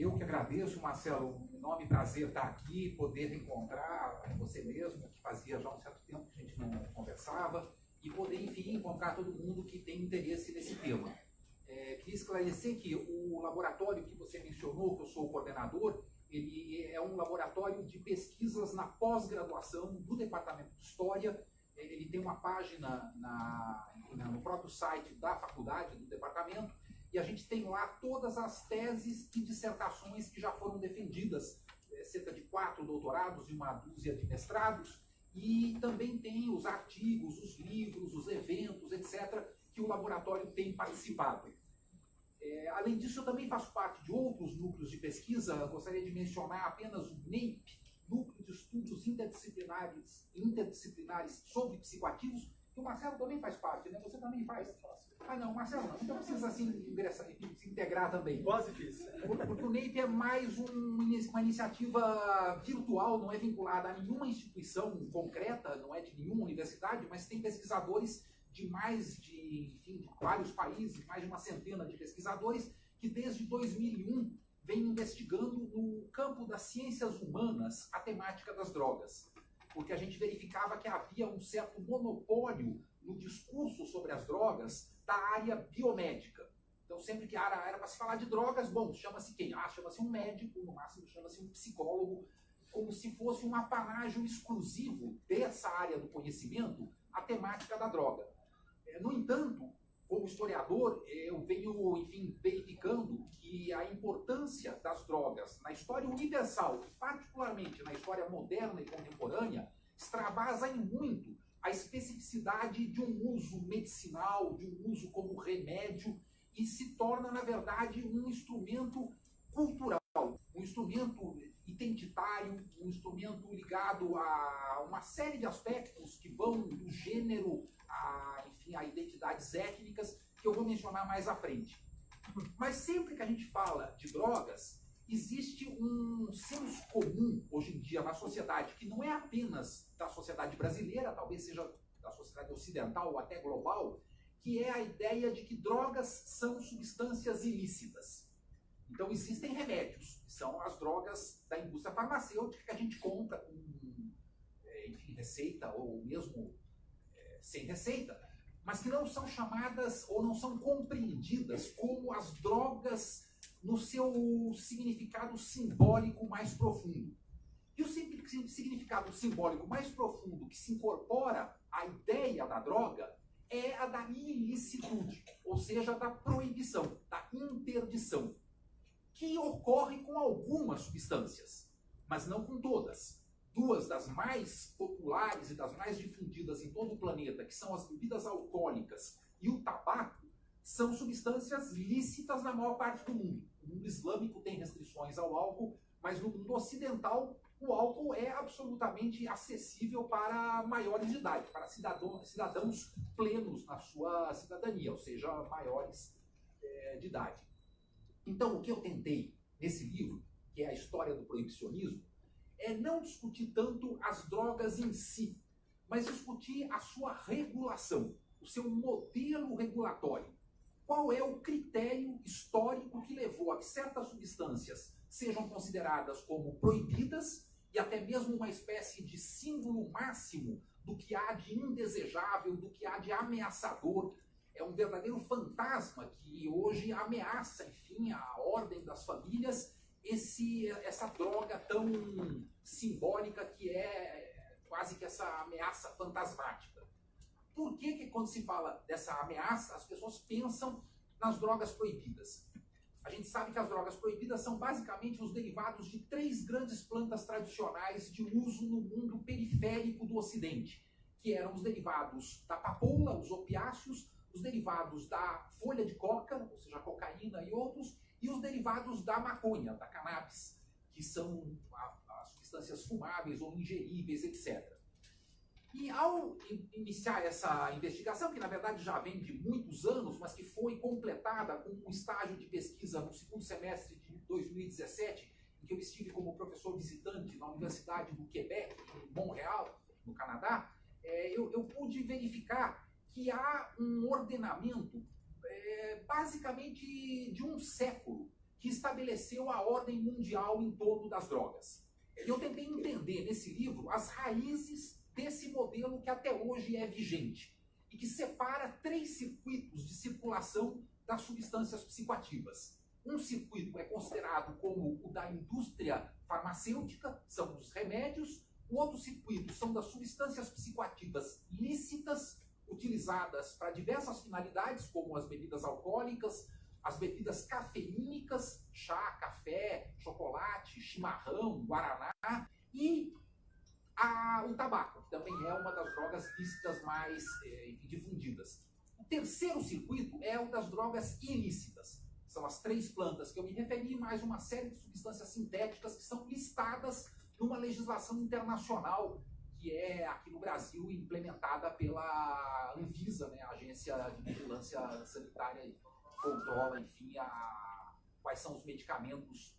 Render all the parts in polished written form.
Eu que agradeço, Marcelo, um enorme prazer estar aqui, poder encontrar você mesmo, que fazia já um certo tempo que a gente não conversava, e poder, enfim, encontrar todo mundo que tem interesse nesse tema. Queria esclarecer que o laboratório que você mencionou, que eu sou o coordenador, ele é um laboratório de pesquisas na pós-graduação do Departamento de História. Ele tem uma página no próprio site da faculdade, do departamento, e a gente tem lá todas as teses e dissertações que já foram defendidas, cerca de 4 doutorados e uma dúzia de mestrados, e também tem os artigos, os livros, os eventos, etc., que o laboratório tem participado. Além disso, eu também faço parte de outros núcleos de pesquisa. Eu gostaria de mencionar apenas o NEIP, Núcleo de Estudos Interdisciplinares sobre Psicoativos, que o Marcelo também faz parte, né? Você também faz? Ah, não, Marcelo não. Então precisa assim, se integrar também. Quase fiz. Porque o NEIP é mais uma iniciativa virtual, não é vinculada a nenhuma instituição concreta, não é de nenhuma universidade, mas tem pesquisadores de vários países, mais de uma centena de pesquisadores, que desde 2001 vem investigando no campo das ciências humanas a temática das drogas. Porque a gente verificava que havia um certo monopólio no discurso sobre as drogas da área biomédica. Então, sempre que era para se falar de drogas, bom, chama-se quem? Chama-se um médico, no máximo chama-se um psicólogo, como se fosse um apanágio exclusivo dessa área do conhecimento, a temática da droga. No entanto, como historiador, eu venho, enfim, verificando que a importância das drogas na história universal, particularmente na história moderna e contemporânea, extravasa em muito a especificidade de um uso medicinal, de um uso como remédio, e se torna, na verdade, um instrumento cultural, um instrumento identitário, um instrumento ligado a uma série de aspectos que vão do gênero a identidades étnicas, que eu vou mencionar mais à frente. Mas sempre que a gente fala de drogas, existe um senso comum hoje em dia na sociedade, que não é apenas da sociedade brasileira, talvez seja da sociedade ocidental ou até global, que é a ideia de que drogas são substâncias ilícitas. Então existem remédios, que são as drogas da indústria farmacêutica que a gente compra com receita ou mesmo sem receita, mas que não são chamadas ou não são compreendidas como as drogas no seu significado simbólico mais profundo. E o significado simbólico mais profundo que se incorpora à ideia da droga é a da ilicitude, ou seja, da proibição, da interdição, que ocorre com algumas substâncias, mas não com todas. Duas das mais populares e das mais difundidas em todo o planeta, que são as bebidas alcoólicas e o tabaco, são substâncias lícitas na maior parte do mundo. O mundo islâmico tem restrições ao álcool, mas no mundo ocidental o álcool é absolutamente acessível para maiores de idade, para cidadãos plenos na sua cidadania, ou seja, maiores de idade. Então, o que eu tentei nesse livro, que é a história do proibicionismo, é não discutir tanto as drogas em si, mas discutir a sua regulação, o seu modelo regulatório. Qual é o critério histórico que levou a que certas substâncias sejam consideradas como proibidas e até mesmo uma espécie de símbolo máximo do que há de indesejável, do que há de ameaçador. É um verdadeiro fantasma que hoje ameaça, enfim, a ordem das famílias, essa droga tão simbólica que é quase que essa ameaça fantasmática. Por que quando se fala dessa ameaça, as pessoas pensam nas drogas proibidas? A gente sabe que as drogas proibidas são basicamente os derivados de 3 grandes plantas tradicionais de uso no mundo periférico do Ocidente, que eram os derivados da papoula, os opiáceos, os derivados da folha de coca, ou seja, a cocaína e outros, e os derivados da maconha, da cannabis, que são as substâncias fumáveis ou ingeríveis, etc. E ao iniciar essa investigação, que na verdade já vem de muitos anos, mas que foi completada com um estágio de pesquisa no segundo semestre de 2017, em que eu estive como professor visitante na Universidade do Quebec, em Montreal, no Canadá, eu pude verificar que há um ordenamento basicamente de um século, que estabeleceu a ordem mundial em torno das drogas. E eu tentei entender nesse livro as raízes desse modelo que até hoje é vigente e que separa 3 circuitos de circulação das substâncias psicoativas. Um circuito é considerado como o da indústria farmacêutica, são os remédios. O outro circuito são das substâncias psicoativas lícitas, utilizadas para diversas finalidades, como as bebidas alcoólicas, as bebidas cafeínicas, chá, café, chocolate, chimarrão, guaraná, e o tabaco, que também é uma das drogas lícitas mais difundidas. O terceiro circuito é o das drogas ilícitas. São as 3 plantas que eu me referi, mais uma série de substâncias sintéticas que são listadas numa legislação internacional que é aqui no Brasil implementada pela Anvisa, né, a Agência de Vigilância Sanitária, e controla, enfim, quais são os medicamentos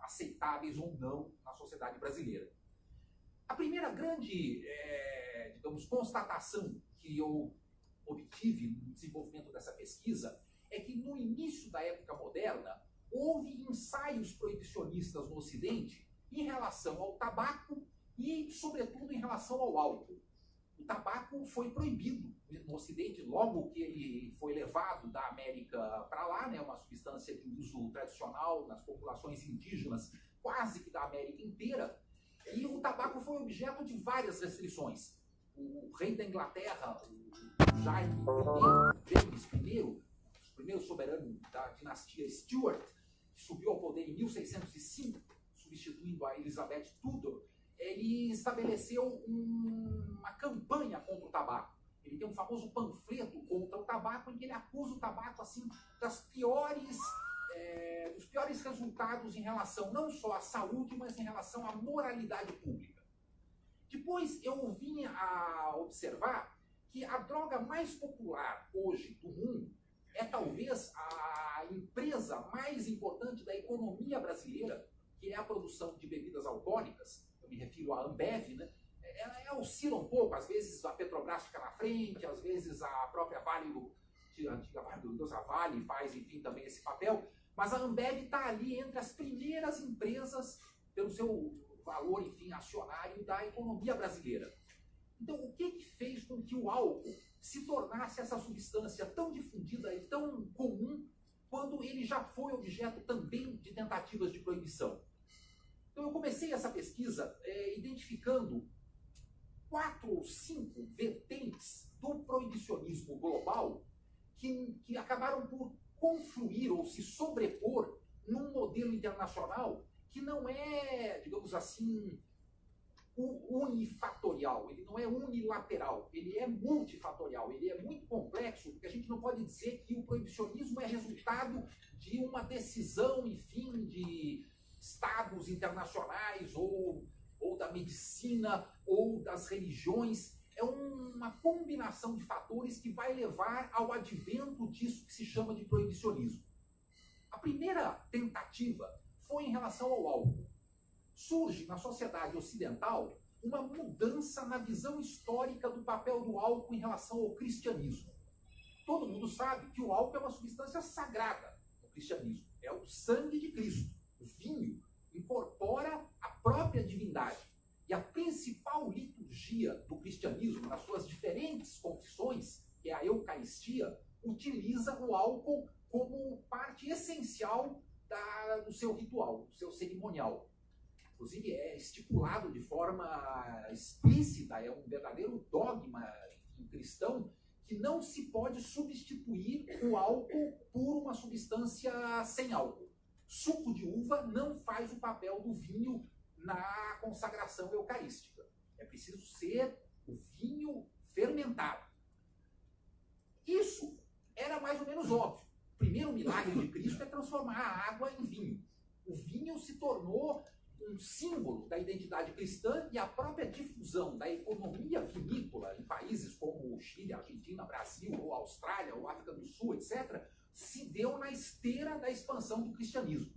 aceitáveis ou não na sociedade brasileira. A primeira grande, digamos, constatação que eu obtive no desenvolvimento dessa pesquisa é que no início da época moderna houve ensaios proibicionistas no Ocidente em relação ao tabaco e, sobretudo, em relação ao álcool. O tabaco foi proibido no Ocidente logo que ele foi levado da América para lá, né, uma substância de uso tradicional nas populações indígenas quase que da América inteira, e o tabaco foi objeto de várias restrições. O rei da Inglaterra, o James I, o primeiro soberano da dinastia Stuart, que subiu ao poder em 1605, substituindo a Elizabeth Tudor, ele estabeleceu uma campanha contra o tabaco. Ele tem um famoso panfleto contra o tabaco, em que ele acusa o tabaco assim, dos piores resultados em relação não só à saúde, mas em relação à moralidade pública. Depois eu vim a observar que a droga mais popular hoje do mundo é talvez a empresa mais importante da economia brasileira, que é a produção de bebidas alcoólicas. Eu me refiro à Ambev, né? Ela oscila um pouco, às vezes a Petrobras fica na frente, às vezes a própria Vale, a antiga Vale do Deus, a Vale faz, enfim, também esse papel, mas a Ambev está ali entre as primeiras empresas pelo seu valor, enfim, acionário da economia brasileira. Então, o que fez com que o álcool se tornasse essa substância tão difundida e tão comum quando ele já foi objeto também de tentativas de proibição? Então, eu comecei essa pesquisa identificando 4 ou 5 vertentes do proibicionismo global que acabaram por confluir ou se sobrepor num modelo internacional que não é, digamos assim, unifatorial, ele não é unilateral, ele é multifatorial, ele é muito complexo, porque a gente não pode dizer que o proibicionismo é resultado de uma decisão, enfim, de estados internacionais ou da medicina ou das religiões. É uma combinação de fatores que vai levar ao advento disso que se chama de proibicionismo. A primeira tentativa foi em relação ao álcool. Surge na sociedade ocidental uma mudança na visão histórica do papel do álcool em relação ao cristianismo. Todo mundo sabe que o álcool é uma substância sagrada no cristianismo. É o sangue de Cristo. O vinho incorpora a própria divindade. E a principal liturgia do cristianismo, nas suas diferentes confissões, que é a Eucaristia, utiliza o álcool como parte essencial do seu ritual, do seu cerimonial. Inclusive é estipulado de forma explícita, é um verdadeiro dogma cristão, que não se pode substituir o álcool por uma substância sem álcool. Suco de uva não faz o papel do vinho na consagração eucarística. É preciso ser o vinho fermentado. Isso era mais ou menos óbvio. O primeiro milagre de Cristo é transformar a água em vinho. O vinho se tornou um símbolo da identidade cristã, e a própria difusão da economia vinícola em países como o Chile, Argentina, Brasil, ou Austrália, ou África do Sul, etc., se deu na esteira da expansão do cristianismo.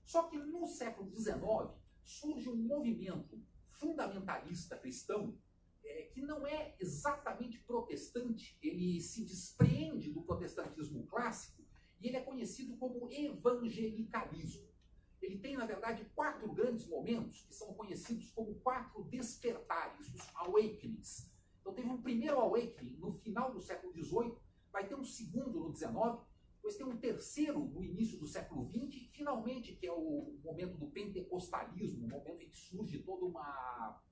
Só que no século XIX surge um movimento fundamentalista cristão que não é exatamente protestante, ele se despreende do protestantismo clássico E ele é conhecido como evangelicalismo. Ele tem, na verdade, 4 grandes momentos que são conhecidos como 4 despertares, os awakenings. Então teve um primeiro awakening no final do século XVIII, vai ter um segundo no XIX, depois tem um terceiro no início do século XX, e finalmente, que é o momento do pentecostalismo, o momento em que surge toda uma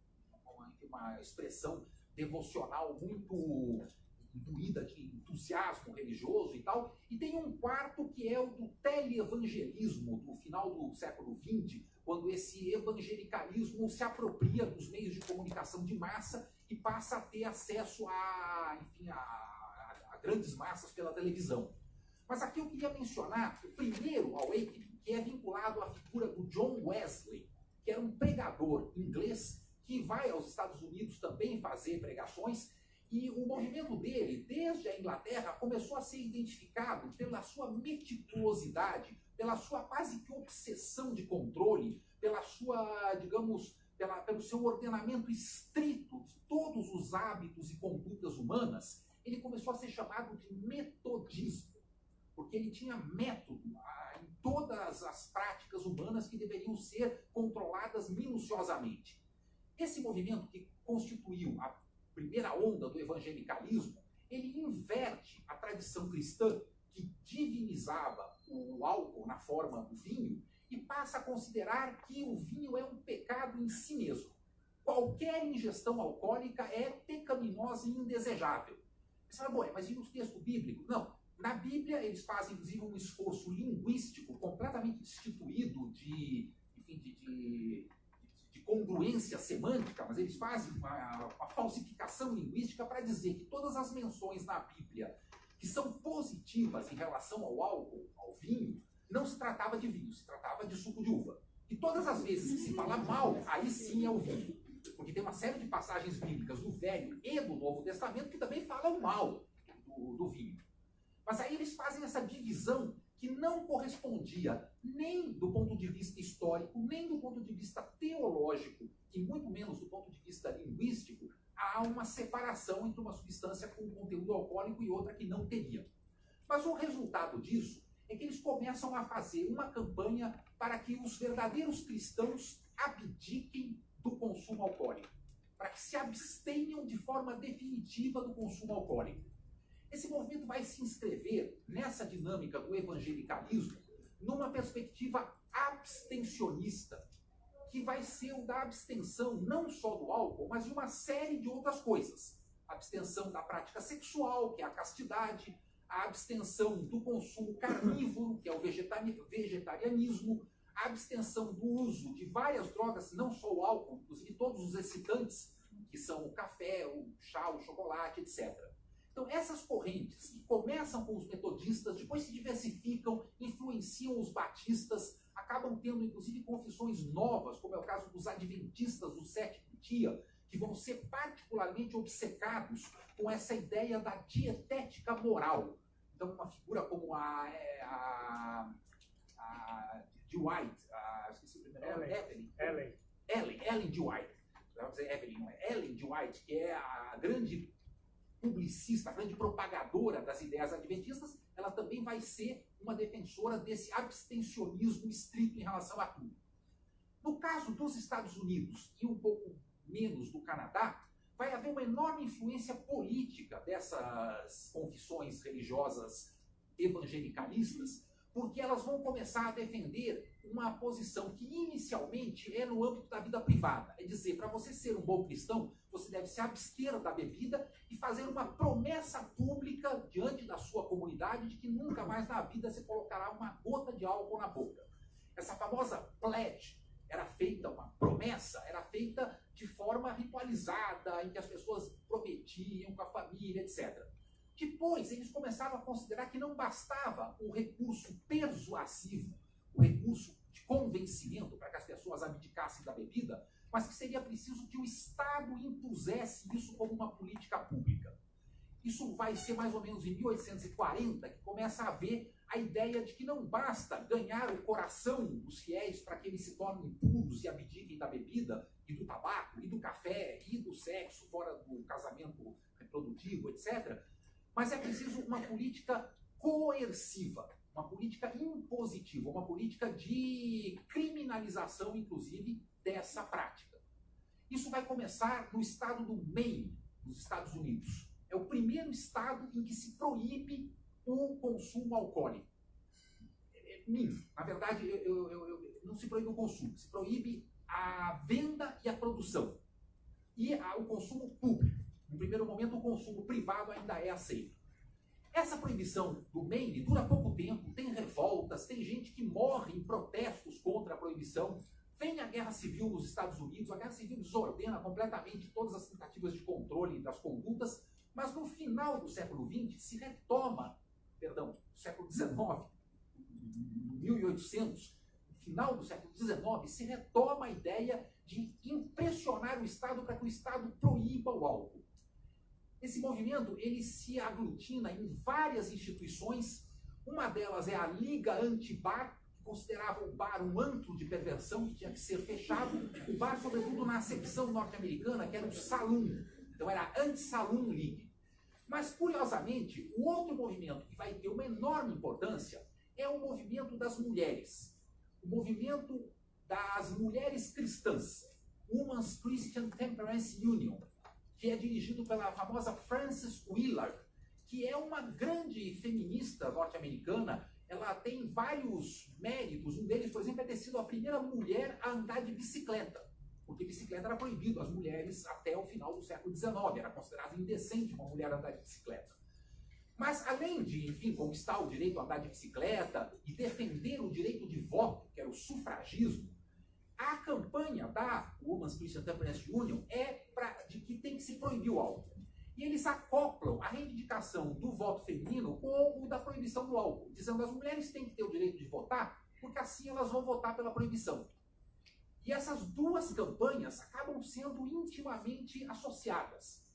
expressão devocional muito imbuída de entusiasmo religioso e tal, e tem um quarto que é o do teleevangelismo do final do século XX, quando esse evangelicalismo se apropria dos meios de comunicação de massa e passa a ter acesso a grandes massas pela televisão. Mas aqui eu queria mencionar o primeiro awakening, que é vinculado à figura do John Wesley, que era um pregador inglês que vai aos Estados Unidos também fazer pregações. E o movimento dele, desde a Inglaterra, começou a ser identificado pela sua meticulosidade, pela sua quase que obsessão de controle, pela sua, digamos, pelo seu ordenamento estrito de todos os hábitos e condutas humanas. Ele começou a ser chamado de metodismo, porque ele tinha método em todas as práticas humanas que deveriam ser controladas minuciosamente. Esse movimento que constituiu a primeira onda do evangelicalismo, ele inverte a tradição cristã que divinizava o álcool na forma do vinho e passa a considerar que o vinho é um pecado em si mesmo. Qualquer ingestão alcoólica é pecaminosa e indesejável. Você fala, mas e os textos bíblicos? Não. Na Bíblia, eles fazem, inclusive, um esforço linguístico completamente destituído de congruência semântica, mas eles fazem uma falsificação linguística para dizer que todas as menções na Bíblia que são positivas em relação ao álcool, ao vinho, não se tratava de vinho, se tratava de suco de uva. E todas as vezes que se fala mal, aí sim é o vinho. Porque tem uma série de passagens bíblicas do Velho e do Novo Testamento que também falam mal do vinho. Mas aí eles fazem essa divisão que não correspondia nem do ponto de vista histórico, nem do ponto de vista teológico, e muito menos do ponto de vista linguístico, há uma separação entre uma substância com conteúdo alcoólico e outra que não teria. Mas o resultado disso é que eles começam a fazer uma campanha para que os verdadeiros cristãos abdiquem do consumo alcoólico, para que se abstenham de forma definitiva do consumo alcoólico. Esse movimento vai se inscrever nessa dinâmica do evangelicalismo numa perspectiva abstencionista, que vai ser o da abstenção não só do álcool, mas de uma série de outras coisas. A abstenção da prática sexual, que é a castidade, a abstenção do consumo carnívoro, que é o vegetarianismo, a abstenção do uso de várias drogas, não só o álcool, inclusive todos os excitantes, que são o café, o chá, o chocolate, etc. Então, essas correntes que começam com os metodistas, depois se diversificam, influenciam os batistas, acabam tendo, inclusive, confissões novas, como é o caso dos adventistas do sétimo dia, que vão ser particularmente obcecados com essa ideia da dietética moral. Então, uma figura como a Dwight, esqueci o primeiro nome, Ellen Dwight, vamos dizer Evelyn, não é? Ellen Dwight, que é a grande publicista, a grande propagadora das ideias adventistas, ela também vai ser uma defensora desse abstencionismo estrito em relação a tudo. No caso dos Estados Unidos e um pouco menos do Canadá, vai haver uma enorme influência política dessas confissões religiosas evangelicalistas, porque elas vão começar a defender uma posição que inicialmente é no âmbito da vida privada. É dizer, para você ser um bom cristão, você deve se abster da bebida e fazer uma promessa pública diante da sua comunidade de que nunca mais na vida você colocará uma gota de álcool na boca. Essa famosa pledge era feita, uma promessa, era feita de forma ritualizada, em que as pessoas prometiam com a família, etc. Depois, eles começaram a considerar que não bastava o recurso persuasivo, o recurso de convencimento para que as pessoas abdicassem da bebida, mas que seria preciso que o Estado impusesse isso como uma política pública. Isso vai ser mais ou menos em 1840 que começa a haver a ideia de que não basta ganhar o coração dos fiéis para que eles se tornem puros e abdiquem da bebida e do tabaco, e do café, e do sexo fora do casamento reprodutivo, etc., mas é preciso uma política coerciva, uma política impositiva, uma política de criminalização, inclusive, dessa prática. Isso vai começar no estado do Maine, nos Estados Unidos. É o primeiro estado em que se proíbe o consumo alcoólico. Na verdade, não se proíbe o consumo, se proíbe a venda e a produção. E o consumo público. No primeiro momento, o consumo privado ainda é aceito. Essa proibição do Maine dura pouco tempo, tem revoltas, tem gente que morre em protestos contra a proibição. Vem a Guerra Civil nos Estados Unidos, a Guerra Civil desordena completamente todas as tentativas de controle das condutas, mas no final do século XX se retoma, século XIX, 1800, no final do século XIX, se retoma a ideia de impressionar o Estado para que o Estado proíba o álcool. Esse movimento, ele se aglutina em várias instituições. Uma delas é a Liga Anti-Bar, que considerava o bar um antro de perversão que tinha que ser fechado. O bar, sobretudo na acepção norte-americana, que era o saloon. Então era a Anti-Saloon League. Mas, curiosamente, o outro movimento que vai ter uma enorme importância é o movimento das mulheres. O movimento das mulheres cristãs. Women's Christian Temperance Union, que é dirigido pela famosa Frances Willard, que é uma grande feminista norte-americana. Ela tem vários méritos. Um deles, por exemplo, é ter sido a primeira mulher a andar de bicicleta, porque bicicleta era proibido às mulheres até o final do século XIX. Era considerado indecente uma mulher andar de bicicleta. Mas, além de, enfim, conquistar o direito a andar de bicicleta e defender o direito de voto, que era o sufragismo, a campanha da Women's Christian Temperance Union é de que tem que se proibir o álcool. E eles acoplam a reivindicação do voto feminino com o da proibição do álcool, dizendo que as mulheres têm que ter o direito de votar, porque assim elas vão votar pela proibição. E essas duas campanhas acabam sendo intimamente associadas.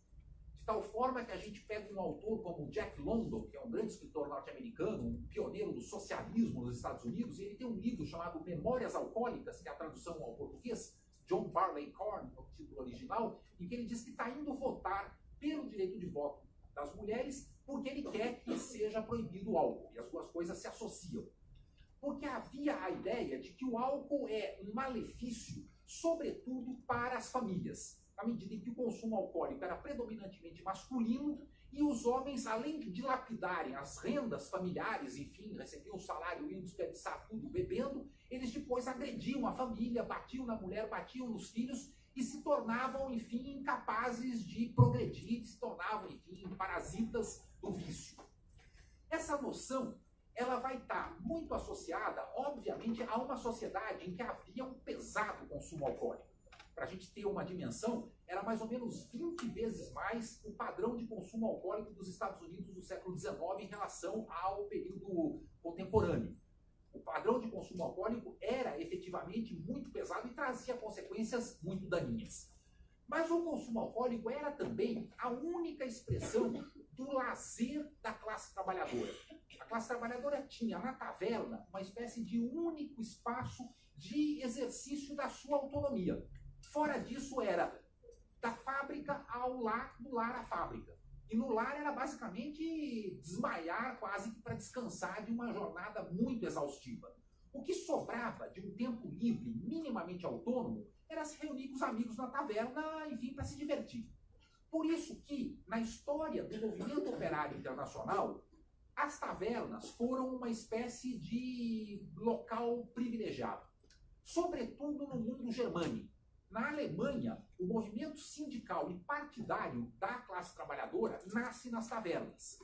De tal forma que a gente pega um autor como Jack London, que é um grande escritor norte-americano, um pioneiro do socialismo nos Estados Unidos, e ele tem um livro chamado Memórias Alcoólicas, que é a tradução ao português, John Barleycorn, o título original, em que ele diz que está indo votar pelo direito de voto das mulheres porque ele quer que seja proibido o álcool, e as duas coisas se associam. Porque havia a ideia de que o álcool é um malefício, sobretudo para as famílias, à medida que o consumo alcoólico era predominantemente masculino e os homens, além de dilapidarem as rendas familiares, enfim, recebiam um salário e iam desperdiçar tudo bebendo, eles depois agrediam a família, batiam na mulher, batiam nos filhos e se tornavam, enfim, incapazes de progredir, se tornavam, enfim, parasitas do vício. Essa noção, ela vai estar muito associada, obviamente, a uma sociedade em que havia um pesado consumo alcoólico. Para a gente ter uma dimensão, era mais ou menos 20 vezes mais o padrão de consumo alcoólico dos Estados Unidos do século XIX em relação ao período contemporâneo. O padrão de consumo alcoólico era efetivamente muito pesado e trazia consequências muito daninhas. Mas o consumo alcoólico era também a única expressão do lazer da classe trabalhadora. A classe trabalhadora tinha na taverna uma espécie de único espaço de exercício da sua autonomia. Fora disso era da fábrica ao lar, do lar à fábrica. E no lar era basicamente desmaiar quase que para descansar de uma jornada muito exaustiva. O que sobrava de um tempo livre, minimamente autônomo, era se reunir com os amigos na taverna, enfim, para se divertir. Por isso que, na história do movimento operário internacional, as tavernas foram uma espécie de local privilegiado, sobretudo no mundo germânico. Na Alemanha, o movimento sindical e partidário da classe trabalhadora nasce nas tavernas.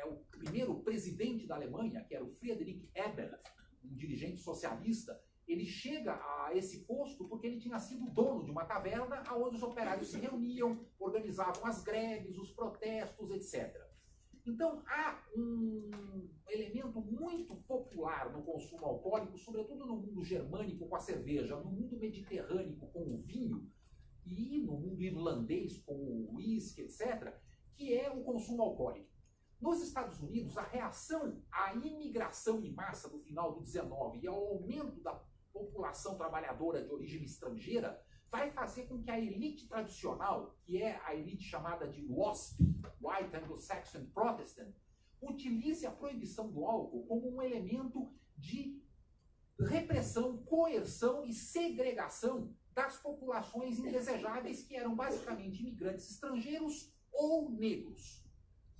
O primeiro presidente da Alemanha, que era o Friedrich Ebert, um dirigente socialista, ele chega a esse posto porque ele tinha sido dono de uma taverna onde os operários se reuniam, organizavam as greves, os protestos, etc. Então, há um elemento muito popular no consumo alcoólico, sobretudo no mundo germânico com a cerveja, no mundo mediterrâneo com o vinho e no mundo irlandês com o uísque, etc., que é o consumo alcoólico. Nos Estados Unidos, a reação à imigração em massa do final do XIX e ao aumento da população trabalhadora de origem estrangeira vai fazer com que a elite tradicional, que é a elite chamada de WASP, White Anglo-Saxon Protestant, utilize a proibição do álcool como um elemento de repressão, coerção e segregação das populações indesejáveis, que eram basicamente imigrantes estrangeiros ou negros.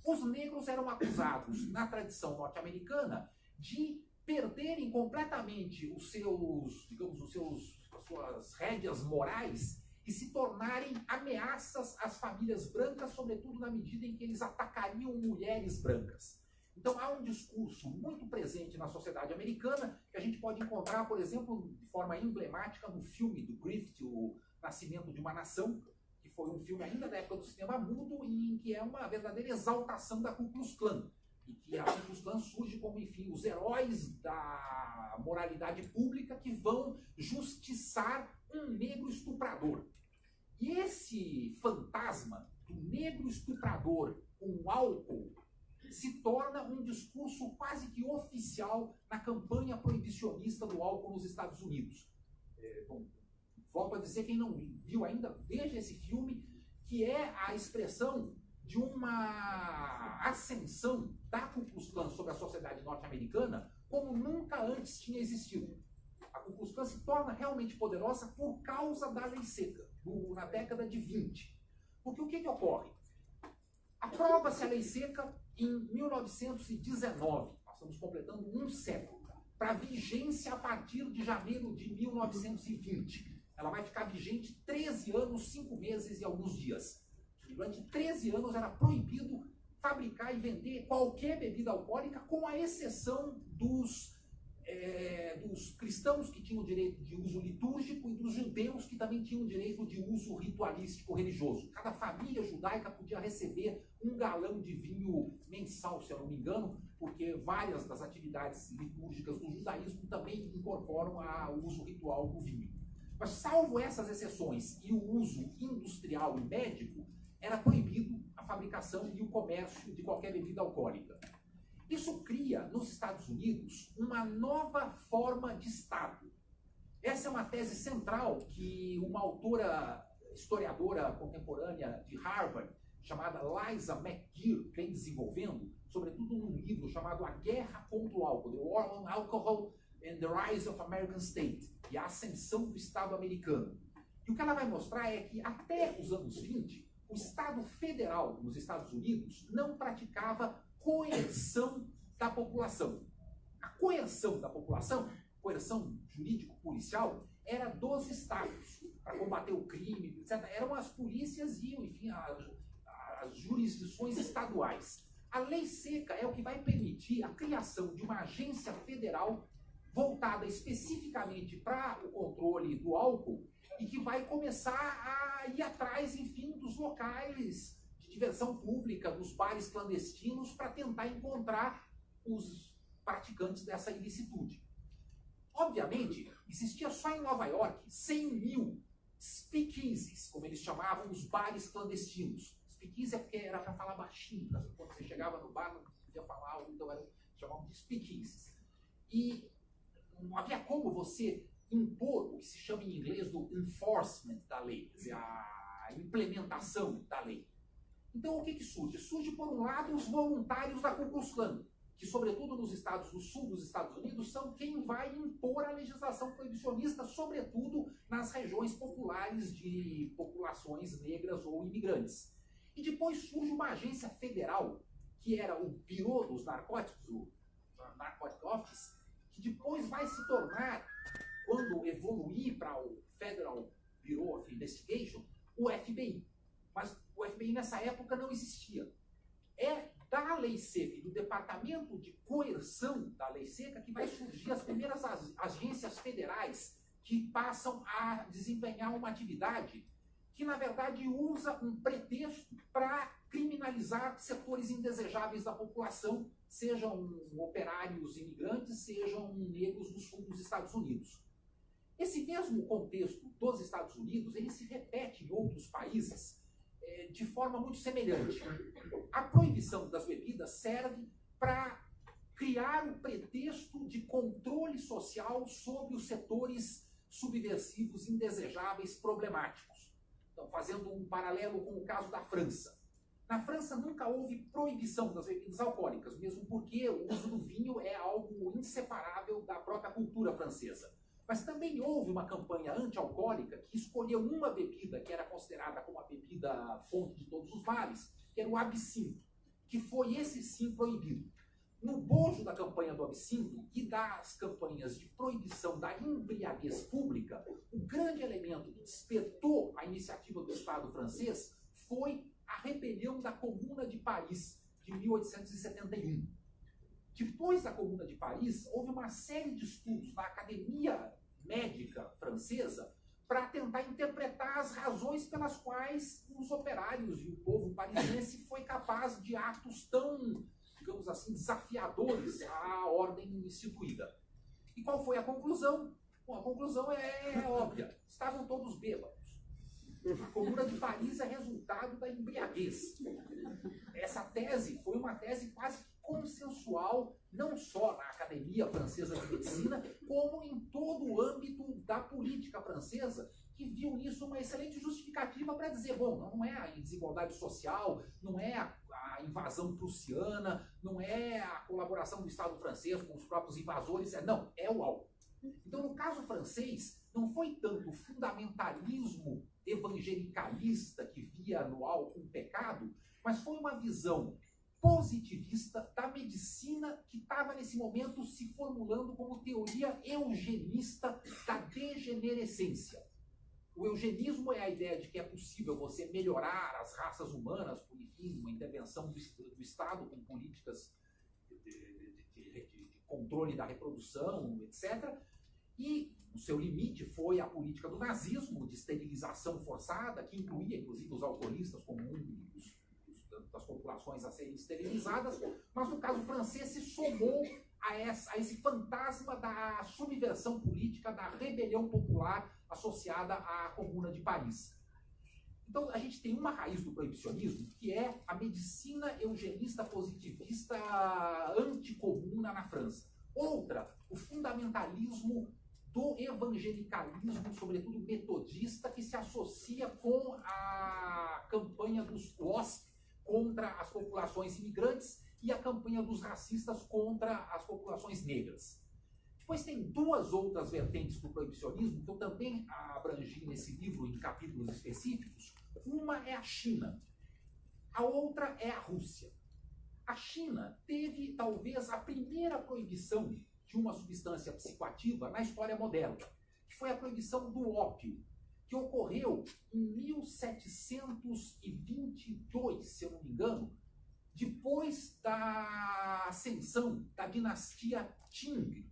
Os negros eram acusados, na tradição norte-americana, de perderem completamente os seus, digamos, as suas rédeas morais e se tornarem ameaças às famílias brancas, sobretudo na medida em que eles atacariam mulheres brancas. Então há um discurso muito presente na sociedade americana, que a gente pode encontrar, por exemplo, de forma emblemática no filme do Griffith, O Nascimento de uma Nação, que foi um filme ainda da época do cinema mudo, e em que é uma verdadeira exaltação da Ku Klux Klan. E que a Ku Klux Klan surge como, enfim, os heróis da moralidade pública que vão justiçar um negro estuprador. E esse fantasma do negro estuprador com álcool se torna um discurso quase que oficial na campanha proibicionista do álcool nos Estados Unidos. Bom, volto a dizer, quem não viu ainda, veja esse filme, que é a expressão de uma ascensão da Ku Klux Klan sobre a sociedade norte-americana como nunca antes tinha existido. A Ku Klux Klan se torna realmente poderosa por causa da lei seca, na década de 20. Porque o que ocorre? Aprova-se a lei seca em 1919, nós estamos completando um século, para vigência a partir de janeiro de 1920. Ela vai ficar vigente 13 anos, 5 meses e alguns dias. Durante 13 anos era proibido fabricar e vender qualquer bebida alcoólica, com a exceção dos cristãos, que tinham direito de uso litúrgico, e dos judeus, que também tinham direito de uso ritualístico religioso. Cada família judaica podia receber 1 galão de vinho mensal, se eu não me engano, porque várias das atividades litúrgicas do judaísmo também incorporam o uso ritual do vinho. Mas, salvo essas exceções e o uso industrial e médico, era proibido a fabricação e o comércio de qualquer bebida alcoólica. Isso cria, nos Estados Unidos, uma nova forma de Estado. Essa é uma tese central que uma autora, historiadora contemporânea de Harvard, chamada Liza McGeer, vem desenvolvendo, sobretudo num livro chamado A Guerra contra o Álcool, The War on Alcohol and the Rise of American State, e a ascensão do Estado americano. E o que ela vai mostrar é que, até os anos 20, o Estado federal nos Estados Unidos não praticava coerção da população. A coerção da população, coerção jurídico-policial, era dos estados, para combater o crime, etc. Eram as polícias e, enfim, as jurisdições estaduais. A lei seca é o que vai permitir a criação de uma agência federal voltada especificamente para o controle do álcool e que vai começar a ir atrás, enfim, dos locais de diversão pública, dos bares clandestinos, para tentar encontrar os praticantes dessa ilicitude. Obviamente, existia só em Nova York 100 mil speakeasies, como eles chamavam, os bares clandestinos. Speakeasy é porque era para falar baixinho, quando você chegava no bar não podia falar, então chamavam de speakeasies. E não havia como você impor o que se chama em inglês do enforcement da lei, quer dizer, a implementação da lei. Então o que surge? Surge, por um lado, os voluntários da Ku Klux Klan, que, sobretudo nos estados do sul dos Estados Unidos, são quem vai impor a legislação proibicionista, sobretudo nas regiões populares de populações negras ou imigrantes. E depois surge uma agência federal, que era o Bureau dos Narcóticos, o Narcotic Office, que depois vai se tornar, quando evoluir para o Federal Bureau of Investigation, o FBI. Mas o FBI nessa época não existia. É da lei seca e do departamento de coerção da lei seca que vai surgir as primeiras agências federais que passam a desempenhar uma atividade que, na verdade, usa um pretexto para criminalizar setores indesejáveis da população, sejam operários imigrantes, sejam negros do sul dos Estados Unidos. Esse mesmo contexto dos Estados Unidos, ele se repete em outros países de forma muito semelhante. A proibição das bebidas serve para criar um pretexto de controle social sobre os setores subversivos, indesejáveis, problemáticos. Então, fazendo um paralelo com o caso da França. Na França nunca houve proibição das bebidas alcoólicas, mesmo porque o uso do vinho é algo inseparável da própria cultura francesa. Mas também houve uma campanha anti-alcoólica que escolheu uma bebida que era considerada como a bebida fonte de todos os males, que era o absinto, que foi esse sim proibido. No bojo da campanha do absinto e das campanhas de proibição da embriaguez pública, o grande elemento que despertou a iniciativa do Estado francês foi a rebelião da Comuna de Paris, de 1871. Depois da Comuna de Paris, houve uma série de estudos na Academia Médica Francesa para tentar interpretar as razões pelas quais os operários e o povo parisiense foi capaz de atos tão, digamos assim, desafiadores à ordem instituída. E qual foi a conclusão? Bom, a conclusão é óbvia. Estavam todos bêbados. A Comuna de Paris é resultado da embriaguez. Essa tese foi uma tese quase consensual, não só na Academia Francesa de Medicina, como em todo o âmbito da política francesa, que viu nisso uma excelente justificativa para dizer, bom, não é a desigualdade social, não é a invasão prussiana, não é a colaboração do Estado francês com os próprios invasores, não, é o álcool. Então, no caso francês, não foi tanto o fundamentalismo evangelicalista que via no álcool um pecado, mas foi uma visão positivista da medicina que estava nesse momento se formulando como teoria eugenista da degenerescência. O eugenismo é a ideia de que é possível você melhorar as raças humanas por, enfim, uma intervenção do Estado com políticas de controle da reprodução, etc. E o seu limite foi a política do nazismo, de esterilização forçada, que incluía, inclusive, os alcoolistas como um das populações a serem esterilizadas, mas no caso francês se somou a esse fantasma da subversão política, da rebelião popular associada à Comuna de Paris. Então a gente tem uma raiz do proibicionismo, que é a medicina eugenista positivista anticomuna na França. Outra, o fundamentalismo do evangelicalismo, sobretudo metodista, que se associa com a campanha dos WASP contra as populações imigrantes e a campanha dos racistas contra as populações negras. Depois tem duas outras vertentes do proibicionismo que eu também abrangi nesse livro em capítulos específicos. Uma é a China, a outra é a Rússia. A China teve talvez a primeira proibição de uma substância psicoativa na história moderna, que foi a proibição do ópio, que ocorreu em 1722, se eu não me engano, depois da ascensão da dinastia Qing,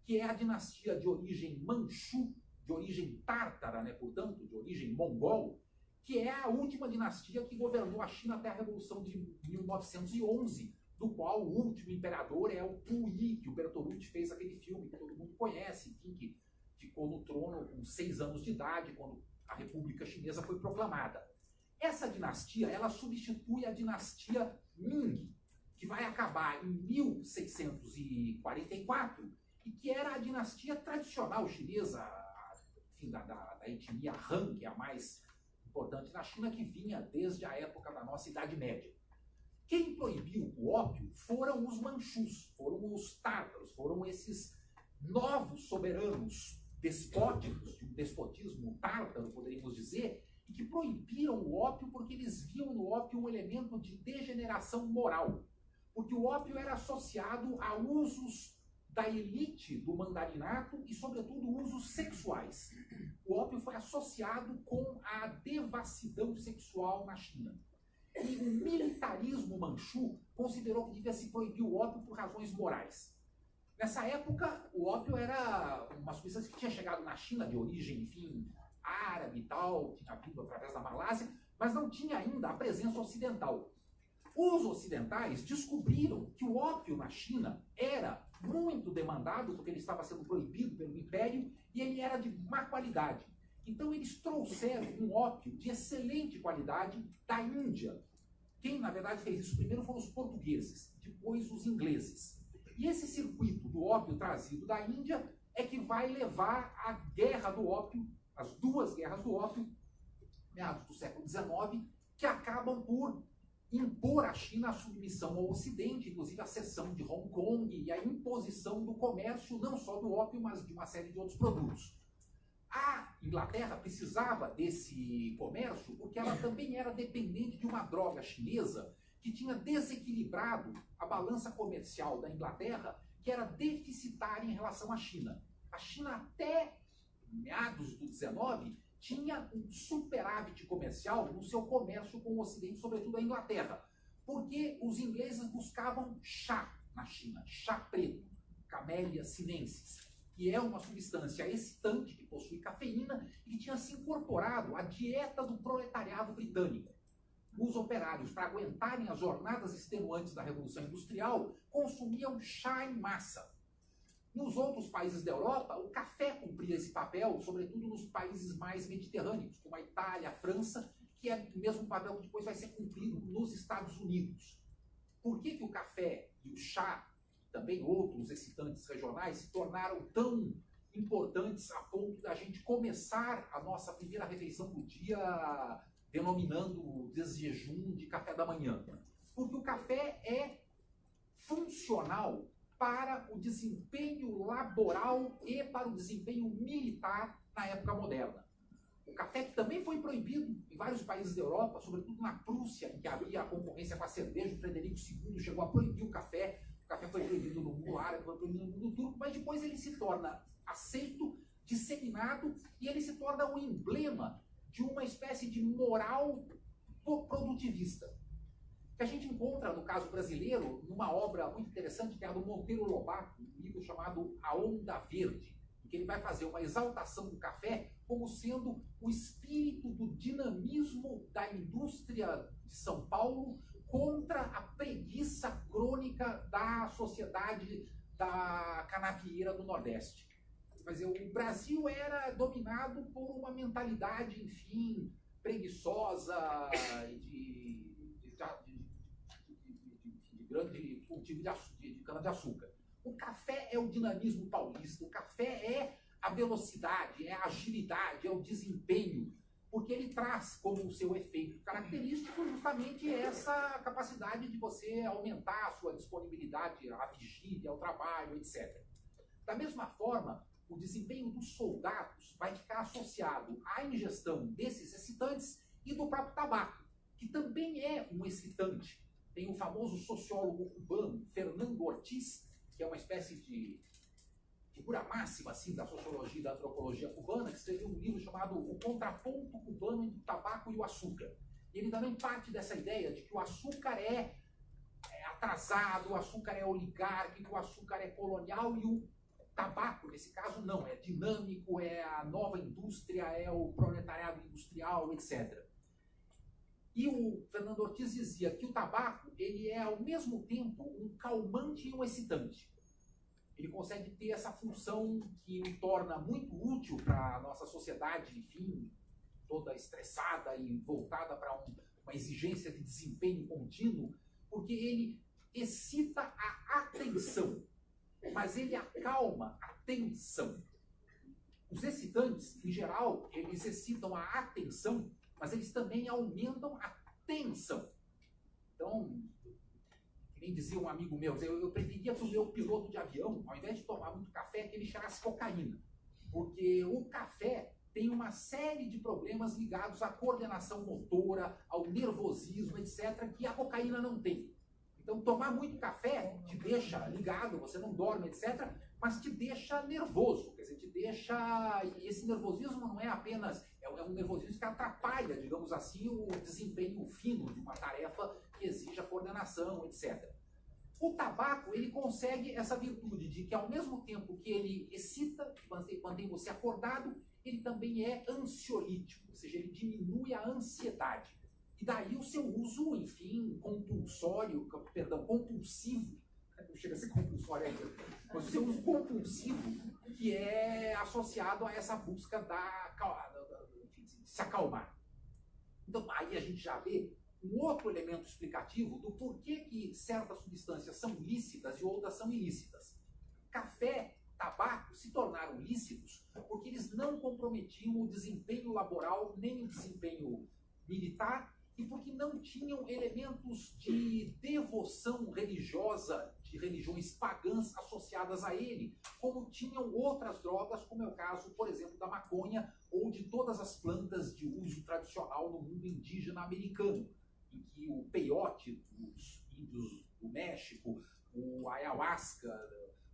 que é a dinastia de origem manchu, de origem tártara, né, portanto, de origem mongol, que é a última dinastia que governou a China até a Revolução de 1911, do qual o último imperador é o Puyi, que o Bertolucci fez aquele filme que todo mundo conhece, enfim, que ficou no trono com 6 anos de idade, quando a República Chinesa foi proclamada. Essa dinastia, ela substitui a dinastia Ming, que vai acabar em 1644, e que era a dinastia tradicional chinesa, enfim, da etnia Han, que é a mais importante na China, que vinha desde a época da nossa Idade Média. Quem proibiu o ópio foram os manchus, foram os tártaros, foram esses novos soberanos despóticos, de um despotismo tártaro, poderíamos dizer, e que proibiram o ópio porque eles viam no ópio um elemento de degeneração moral. Porque o ópio era associado a usos da elite do mandarinato e, sobretudo, usos sexuais. O ópio foi associado com a devassidão sexual na China. E o militarismo manchu considerou que devia se proibir o ópio por razões morais. Nessa época, o ópio era uma substância que tinha chegado na China de origem, enfim, árabe e tal, tinha vindo através da Malásia, mas não tinha ainda a presença ocidental. Os ocidentais descobriram que o ópio na China era muito demandado, porque ele estava sendo proibido pelo Império, e ele era de má qualidade. Então eles trouxeram um ópio de excelente qualidade da Índia. Quem, na verdade, fez isso primeiro foram os portugueses, depois os ingleses. E esse circuito do ópio trazido da Índia é que vai levar à guerra do ópio, as duas guerras do ópio, meados do século XIX, que acabam por impor à China a submissão ao Ocidente, inclusive a cessão de Hong Kong e a imposição do comércio, não só do ópio, mas de uma série de outros produtos. A Inglaterra precisava desse comércio porque ela também era dependente de uma droga chinesa que tinha desequilibrado a balança comercial da Inglaterra, que era deficitária em relação à China. A China, até meados do 19, tinha um superávit comercial no seu comércio com o Ocidente, sobretudo a Inglaterra, porque os ingleses buscavam chá na China, chá preto, Camellia sinensis, que é uma substância excitante que possui cafeína e que tinha se incorporado à dieta do proletariado britânico. Os operários, para aguentarem as jornadas extenuantes da Revolução Industrial, consumiam chá em massa. Nos outros países da Europa, o café cumpria esse papel, sobretudo nos países mais mediterrâneos, como a Itália, a França, que é o mesmo papel que depois vai ser cumprido nos Estados Unidos. Por que o café e o chá, também outros excitantes regionais, se tornaram tão importantes a ponto da gente começar a nossa primeira refeição do dia denominando o desjejum de café da manhã? Porque o café é funcional para o desempenho laboral e para o desempenho militar na época moderna. O café, que também foi proibido em vários países da Europa, sobretudo na Prússia, em que havia a concorrência com a cerveja, o Frederico II chegou a proibir o café foi proibido no mundo árabe, foi proibido no mundo turco, mas depois ele se torna aceito, disseminado, e ele se torna um emblema de uma espécie de moral produtivista, que a gente encontra, no caso brasileiro, numa obra muito interessante, que é a do Monteiro Lobato, um livro chamado A Onda Verde, em que ele vai fazer uma exaltação do café como sendo o espírito do dinamismo da indústria de São Paulo contra a preguiça crônica da sociedade da canavieira do Nordeste. Mas o Brasil era dominado por uma mentalidade, enfim, preguiçosa de grande cultivo de cana-de-açúcar. O café é o dinamismo paulista, o café é a velocidade, é a agilidade, é o desempenho, porque ele traz como seu efeito característico justamente essa capacidade de você aumentar a sua disponibilidade à vigília, ao trabalho, etc. Da mesma forma, o desempenho dos soldados vai ficar associado à ingestão desses excitantes e do próprio tabaco, que também é um excitante. Tem o famoso sociólogo cubano, Fernando Ortiz, que é uma espécie de figura máxima assim, da sociologia e da antropologia cubana, que escreveu um livro chamado O Contraponto Cubano entre o Tabaco e o Açúcar. E ele também parte dessa ideia de que o açúcar é atrasado, o açúcar é oligárquico, o açúcar é colonial, e o tabaco, nesse caso, não. É dinâmico, é a nova indústria, é o proletariado industrial, etc. E o Fernando Ortiz dizia que o tabaco ele é, ao mesmo tempo, um calmante e um excitante. Ele consegue ter essa função que o torna muito útil para a nossa sociedade, enfim, toda estressada e voltada para uma exigência de desempenho contínuo, porque ele excita a atenção, mas ele acalma a tensão. Os excitantes, em geral, eles excitam a atenção, mas eles também aumentam a tensão. Então, que nem dizia um amigo meu, eu preferia que o meu piloto de avião, ao invés de tomar muito café, que ele cheirasse cocaína. Porque o café tem uma série de problemas ligados à coordenação motora, ao nervosismo, etc., que a cocaína não tem. Então, tomar muito café te deixa ligado, você não dorme, etc., mas te deixa nervoso. Quer dizer, te deixa... E esse nervosismo não é apenas... É um nervosismo que atrapalha, digamos assim, o desempenho fino de uma tarefa que exige a coordenação, etc. O tabaco, ele consegue essa virtude de que, ao mesmo tempo que ele excita, mantém você acordado, ele também é ansiolítico, ou seja, ele diminui a ansiedade. E daí o seu uso, enfim, compulsivo, não chega a ser compulsório ainda, mas o seu uso compulsivo, que é associado a essa busca de se acalmar. Então, aí a gente já vê um outro elemento explicativo do porquê que certas substâncias são lícitas e outras são ilícitas. Café, tabaco se tornaram lícitos porque eles não comprometiam o desempenho laboral nem o desempenho militar, e porque não tinham elementos de devoção religiosa, de religiões pagãs associadas a ele, como tinham outras drogas, como é o caso, por exemplo, da maconha ou de todas as plantas de uso tradicional no mundo indígena americano, em que o peiote dos índios do México, o ayahuasca,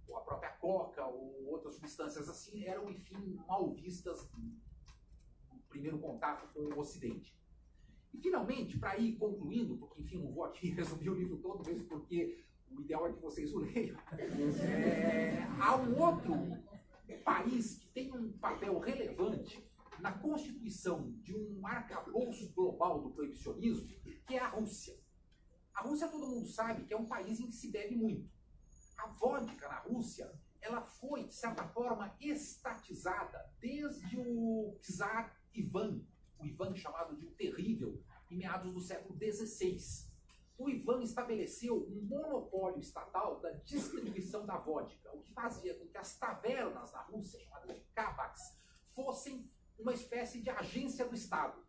ou a própria coca, ou outras substâncias assim, eram, enfim, mal vistas no primeiro contato com o Ocidente. E, finalmente, para ir concluindo, porque, enfim, não vou aqui resumir o livro todo, mesmo porque o ideal é que vocês o leiam, há um outro país que tem um papel relevante na constituição de um arcabouço global do proibicionismo, que é a Rússia. A Rússia, todo mundo sabe que é um país em que se bebe muito. A vodka na Rússia, ela foi, de certa forma, estatizada desde o czar Ivan, o Ivan chamado de o Terrível, em meados do século XVI. O Ivan estabeleceu um monopólio estatal da distribuição da vodka, o que fazia com que as tavernas na Rússia, chamadas de kabaks, fossem uma espécie de agência do Estado.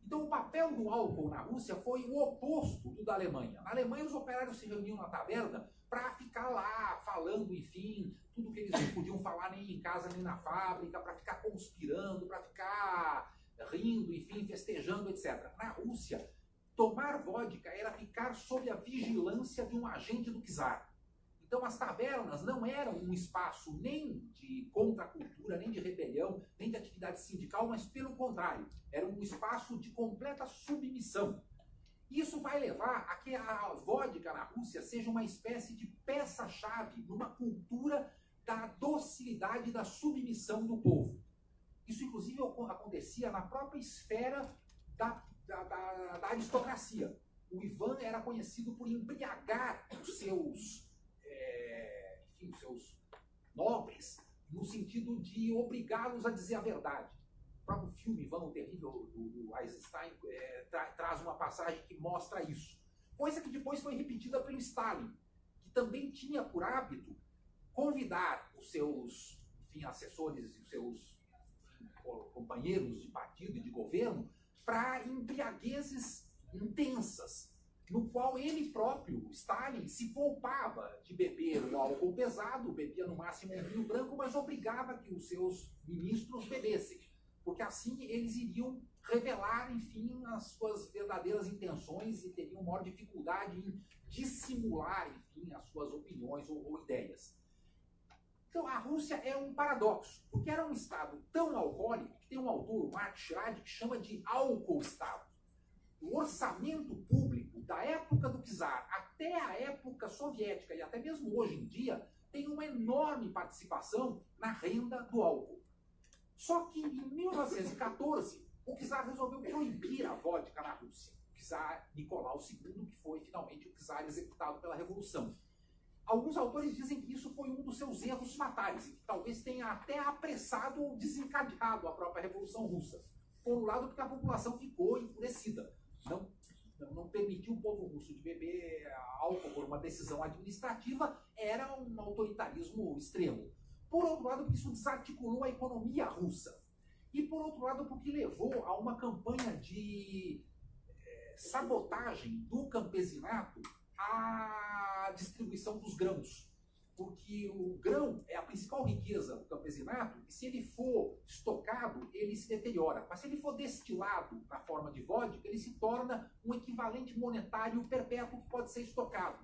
Então, o papel do álcool na Rússia foi o oposto do da Alemanha. Na Alemanha, os operários se reuniam na taverna para ficar lá falando, enfim, tudo que eles não podiam falar nem em casa nem na fábrica, para ficar conspirando, para ficar rindo, enfim, festejando, etc. Na Rússia, tomar vodka era ficar sob a vigilância de um agente do czar. Então, as tavernas não eram um espaço nem de contracultura, nem de rebelião, nem de atividade sindical, mas, pelo contrário, era um espaço de completa submissão. Isso vai levar a que a vodka na Rússia seja uma espécie de peça-chave numa cultura da docilidade e da submissão do povo. Isso, inclusive, acontecia na própria esfera da aristocracia. O Ivan era conhecido por embriagar os seus nobres, no sentido de obrigá-los a dizer a verdade. O próprio filme Ivan o Terrível, do Eisenstein, traz uma passagem que mostra isso. Coisa que depois foi repetida pelo Stalin, que também tinha por hábito convidar os seus, enfim, assessores e os seus companheiros de partido e de governo para embriaguezes intensas, no qual ele próprio, Stalin, se poupava de beber o álcool pesado, bebia no máximo um vinho branco, mas obrigava que os seus ministros bebessem, porque assim eles iriam revelar, enfim, as suas verdadeiras intenções e teriam maior dificuldade em dissimular, enfim, as suas opiniões ou ideias. Então, a Rússia é um paradoxo, porque era um Estado tão alcoólico que tem um autor, o Mark Schrad, que chama de álcool-Estado. O orçamento público da época do czar até a época soviética e até mesmo hoje em dia tem uma enorme participação na renda do álcool. Só que em 1914 o czar resolveu proibir a vodka na Rússia. O czar Nicolau II, que foi finalmente o czar executado pela Revolução. Alguns autores dizem que isso foi um dos seus erros fatais, e que talvez tenha até apressado ou desencadeado a própria Revolução Russa. Por um lado, porque a população ficou enfurecida. Não permitiu o povo russo de beber álcool por uma decisão administrativa, era um autoritarismo extremo. Por outro lado, porque isso desarticulou a economia russa. E por outro lado, porque levou a uma campanha de sabotagem do campesinato à distribuição dos grãos. Porque o grão é a principal riqueza do campesinato, e se ele for estocado, ele se deteriora. Mas se ele for destilado na forma de vodka, ele se torna um equivalente monetário perpétuo que pode ser estocado.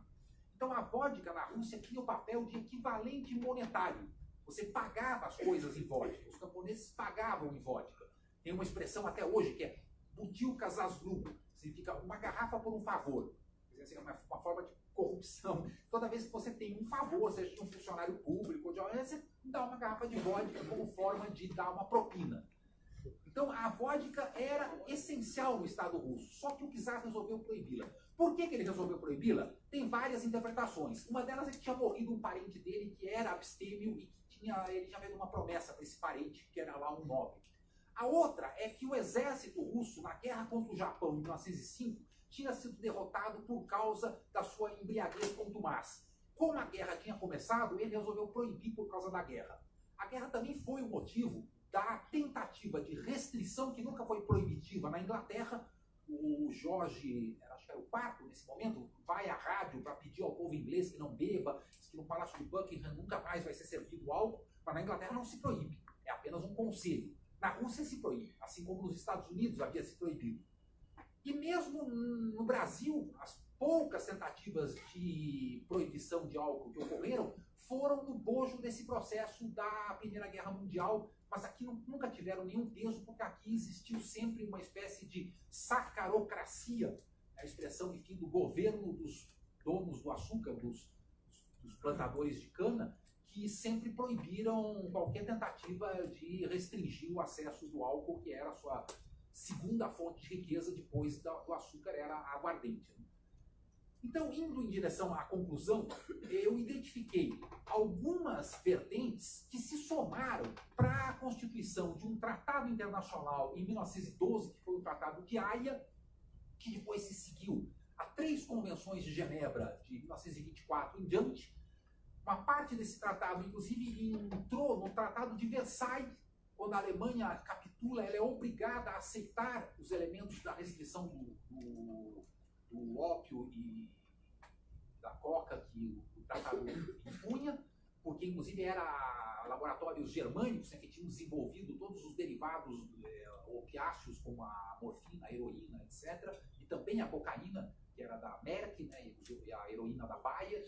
Então a vodka na Rússia tinha o papel de equivalente monetário. Você pagava as coisas em vodka, os camponeses pagavam em vodka. Tem uma expressão até hoje que é butilka za zlub, significa uma garrafa por um favor. Quer dizer, uma forma de corrupção. Toda vez que você tem um favor, seja de um funcionário público, você dá uma garrafa de vodka como forma de dar uma propina. Então a vodka era essencial no Estado russo, só que o czar resolveu proibi-la. Por que ele resolveu proibi-la? Tem várias interpretações. Uma delas é que tinha morrido um parente dele que era abstêmio e que ele já fez uma promessa para esse parente, que era lá um nobre. A outra é que o exército russo, na guerra contra o Japão em 1905, tinha sido derrotado por causa da sua embriaguez contumaz. Como a guerra tinha começado, ele resolveu proibir por causa da guerra. A guerra também foi o motivo da tentativa de restrição, que nunca foi proibitiva na Inglaterra, o Jorge, acho que era o quarto nesse momento, vai à rádio para pedir ao povo inglês que não beba, diz que no Palácio de Buckingham nunca mais vai ser servido álcool, mas na Inglaterra não se proíbe, é apenas um conselho. Na Rússia se proíbe, assim como nos Estados Unidos havia se proibido. E mesmo no Brasil, as poucas tentativas de proibição de álcool que ocorreram foram no bojo desse processo da Primeira Guerra Mundial, mas aqui nunca tiveram nenhum peso, porque aqui existiu sempre uma espécie de sacarocracia, a expressão, enfim, do governo dos donos do açúcar, dos plantadores de cana, que sempre proibiram qualquer tentativa de restringir o acesso do álcool, que era a sua segunda fonte de riqueza depois do açúcar, era a aguardente. Então, indo em direção à conclusão, eu identifiquei algumas vertentes que se somaram para a constituição de um tratado internacional em 1912, que foi o Tratado de Haia, que depois se seguiu a 3 convenções de Genebra, de 1924 em diante. Uma parte desse tratado, inclusive, entrou no Tratado de Versailles, quando a Alemanha capitula, ela é obrigada a aceitar os elementos da restrição do ópio e da coca que o tratado impunha, porque inclusive era laboratórios germânicos, né, que tinham desenvolvido todos os derivados opiáceos, como a morfina, a heroína, etc., e também a cocaína, que era da Merck, né, e a heroína da Bayer.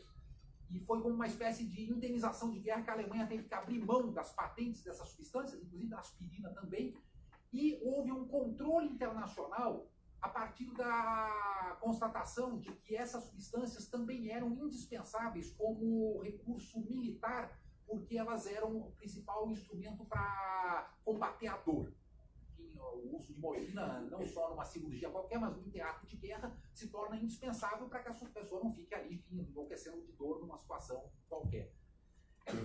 E foi como uma espécie de indenização de guerra que a Alemanha teve que abrir mão das patentes dessas substâncias, inclusive da aspirina também, e houve um controle internacional a partir da constatação de que essas substâncias também eram indispensáveis como recurso militar, porque elas eram o principal instrumento para combater a dor. Enfim, o uso de morfina, não só numa cirurgia qualquer, mas num teatro de guerra, se torna indispensável para que a pessoa não fique ali, enfim, enlouquecendo de dor numa situação qualquer.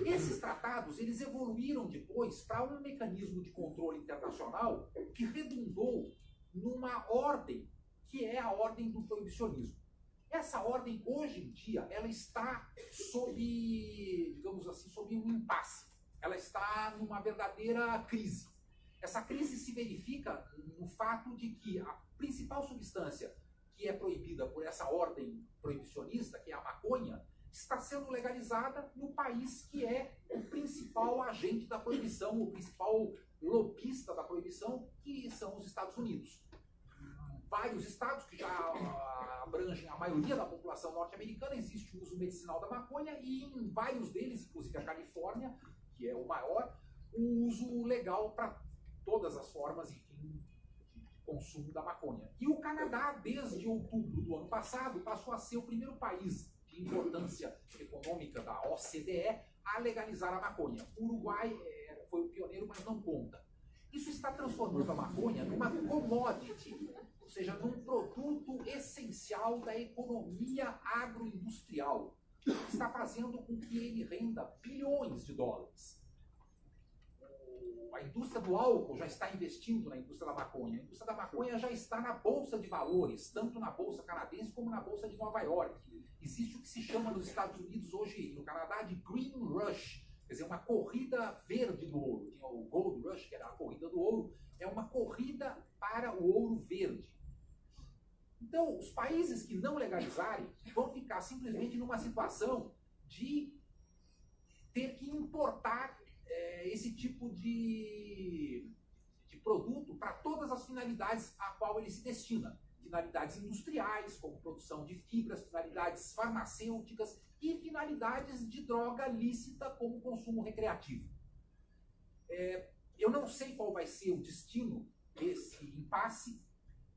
Esses tratados, eles evoluíram depois para um mecanismo de controle internacional que redundou numa ordem, que é a ordem do proibicionismo. Essa ordem, hoje em dia, ela está sob, digamos assim, sob um impasse. Ela está numa verdadeira crise. Essa crise se verifica no fato de que a principal substância que é proibida por essa ordem proibicionista, que é a maconha, está sendo legalizada no país que é o principal agente da proibição, o principal lobista da proibição, que são os Estados Unidos. Vários estados que já abrangem a maioria da população norte-americana, existe o uso medicinal da maconha, e em vários deles, inclusive a Califórnia, que é o maior, o uso legal para todas as formas, enfim, de consumo da maconha. E o Canadá, desde outubro do ano passado, passou a ser o primeiro país de importância econômica da OCDE a legalizar a maconha. O Uruguai foi o pioneiro, mas não conta. Isso está transformando a maconha numa commodity, ou seja, num produto essencial da economia agroindustrial, que está fazendo com que ele renda bilhões de dólares. A indústria do álcool já está investindo na indústria da maconha. A indústria da maconha já está na bolsa de valores, tanto na bolsa canadense como na bolsa de Nova York. Existe o que se chama nos Estados Unidos hoje, no Canadá, de Green Rush, quer dizer, uma corrida verde do ouro. Tinha o Gold Rush, que era a corrida do ouro, é uma corrida para o ouro verde. Então, os países que não legalizarem vão ficar simplesmente numa situação de ter que importar esse tipo de produto para todas as finalidades a qual ele se destina. Finalidades industriais, como produção de fibras, finalidades farmacêuticas e finalidades de droga lícita, como consumo recreativo. Eu não sei qual vai ser o destino desse impasse,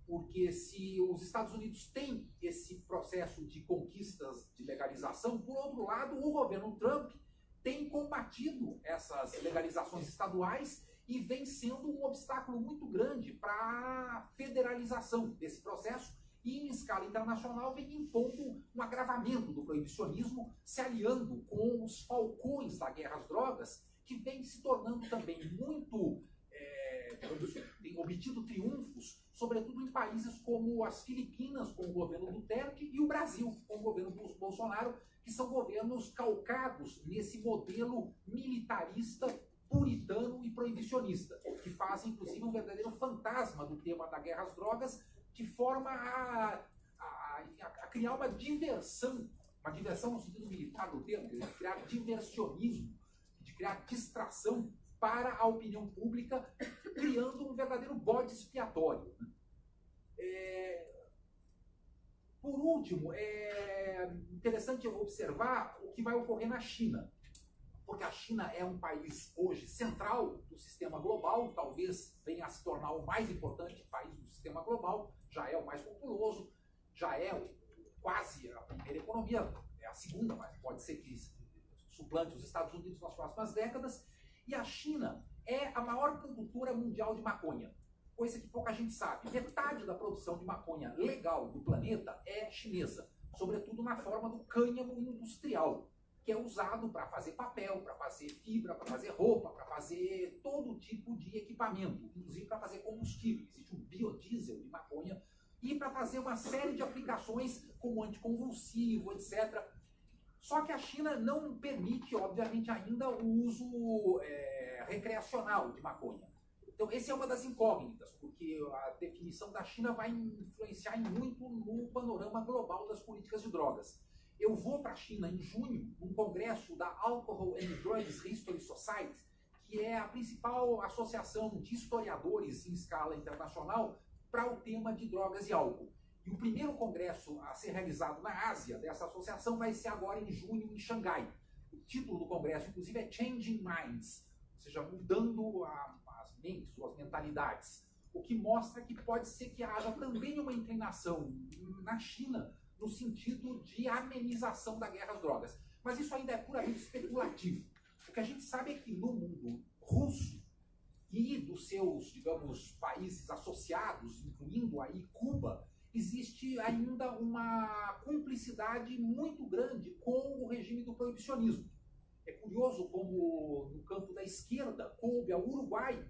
porque se os Estados Unidos têm esse processo de conquistas de legalização, por outro lado, o governo Trump tem combatido essas legalizações estaduais e vem sendo um obstáculo muito grande para a federalização desse processo e, em escala internacional, vem impondo um agravamento do proibicionismo, se aliando com os falcões da guerra às drogas, que vem se tornando também muito... tem obtido triunfos, sobretudo em países como as Filipinas, com o governo Duterte, e o Brasil, com o governo Bolsonaro, que são governos calcados nesse modelo militarista, puritano e proibicionista, que fazem, inclusive, um verdadeiro fantasma do tema da guerra às drogas, de forma a criar uma diversão no sentido militar do termo, de criar diversionismo, de criar distração para a opinião pública, criando um verdadeiro bode expiatório. Por último, é interessante observar o que vai ocorrer na China, porque a China é um país hoje central do sistema global, talvez venha a se tornar o mais importante país do sistema global, já é o mais populoso, já é quase a primeira economia, é a segunda, mas pode ser que suplante os Estados Unidos nas próximas décadas, e a China é a maior produtora mundial de maconha, coisa que pouca gente sabe. Metade da produção de maconha legal do planeta é chinesa, sobretudo na forma do cânhamo industrial, que é usado para fazer papel, para fazer fibra, para fazer roupa, para fazer todo tipo de equipamento, inclusive para fazer combustível. Existe um biodiesel de maconha e para fazer uma série de aplicações como anticonvulsivo, etc. Só que a China não permite, obviamente, ainda o uso recreacional de maconha. Então, essa é uma das incógnitas, porque a definição da China vai influenciar muito no panorama global das políticas de drogas. Eu vou para a China em junho, num congresso da Alcohol and Drugs History Society, que é a principal associação de historiadores em escala internacional para o tema de drogas e álcool. E o primeiro congresso a ser realizado na Ásia dessa associação vai ser agora em junho em Xangai. O título do congresso, inclusive, é Changing Minds, ou seja, mudando as mentes ou as mentalidades. O que mostra que pode ser que haja também uma inclinação na China no sentido de amenização da guerra às drogas. Mas isso ainda é puramente especulativo. O que a gente sabe é que no mundo russo e dos seus, digamos, países associados, incluindo aí Cuba, existe ainda uma cumplicidade muito grande com o regime do proibicionismo. É curioso como no campo da esquerda coube ao Uruguai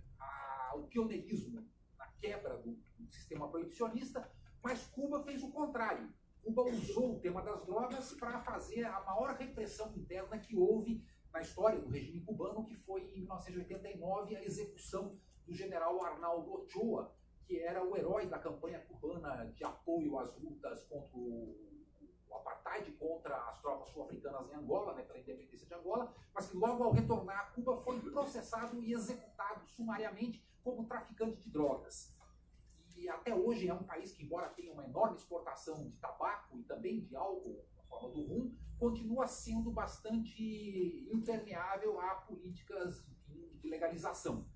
o pioneirismo na quebra do sistema proibicionista, mas Cuba fez o contrário. Cuba usou o tema das drogas para fazer a maior repressão interna que houve na história do regime cubano, que foi em 1989 a execução do general Arnaldo Ochoa, que era o herói da campanha cubana de apoio às lutas contra o apartheid, contra as tropas sul-africanas em Angola, né, pela independência de Angola, mas que logo ao retornar a Cuba foi processado e executado sumariamente como traficante de drogas. E até hoje é um país que, embora tenha uma enorme exportação de tabaco e também de álcool, na forma do rum, continua sendo bastante impermeável a políticas, enfim, de legalização.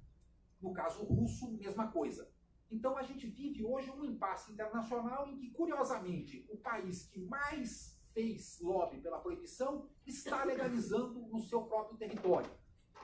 No caso russo, mesma coisa. Então a gente vive hoje um impasse internacional em que, curiosamente, o país que mais fez lobby pela proibição está legalizando no seu próprio território.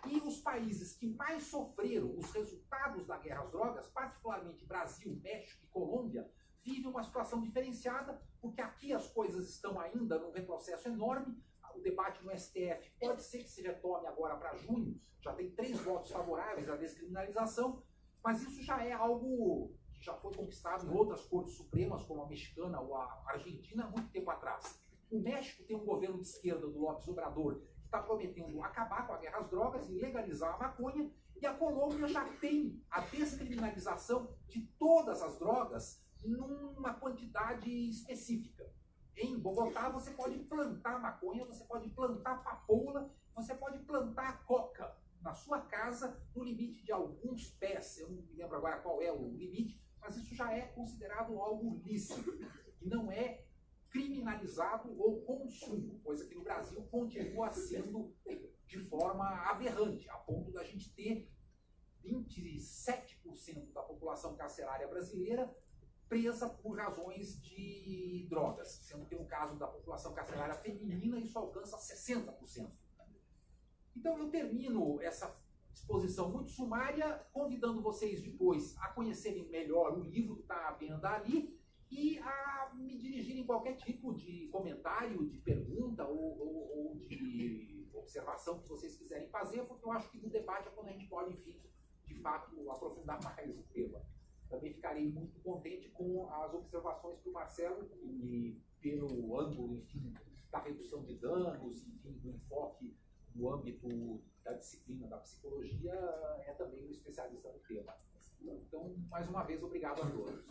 E os países que mais sofreram os resultados da guerra às drogas, particularmente Brasil, México e Colômbia, vivem uma situação diferenciada, porque aqui as coisas estão ainda num retrocesso enorme. O debate no STF pode ser que se retome agora para junho, já tem 3 votos favoráveis à descriminalização, mas isso já é algo que já foi conquistado em outras cortes supremas, como a mexicana ou a argentina, há muito tempo atrás. O México tem um governo de esquerda do López Obrador que está prometendo acabar com a guerra às drogas e legalizar a maconha, e a Colômbia já tem a descriminalização de todas as drogas numa quantidade específica. Em Bogotá você pode plantar maconha, você pode plantar papoula, você pode plantar coca na sua casa no limite de alguns pés. Eu não me lembro agora qual é o limite, mas isso já é considerado algo lícito, e não é criminalizado ou consumo, coisa que no Brasil continua sendo de forma aberrante, a ponto da gente ter 27% da população carcerária brasileira presa por razões de drogas, sendo que no caso da população carcerária feminina isso alcança 60%. Então eu termino essa exposição muito sumária, convidando vocês depois a conhecerem melhor o livro que está à venda ali e a me dirigirem qualquer tipo de comentário, de pergunta ou de observação que vocês quiserem fazer, porque eu acho que no debate é quando a gente pode, enfim, de fato, aprofundar mais o tema. Também ficarei muito contente com as observações do Marcelo, e pelo ângulo, enfim, da redução de danos, enfim, do enfoque no âmbito da disciplina da psicologia, é também um especialista no tema. Então, mais uma vez, obrigado a todos.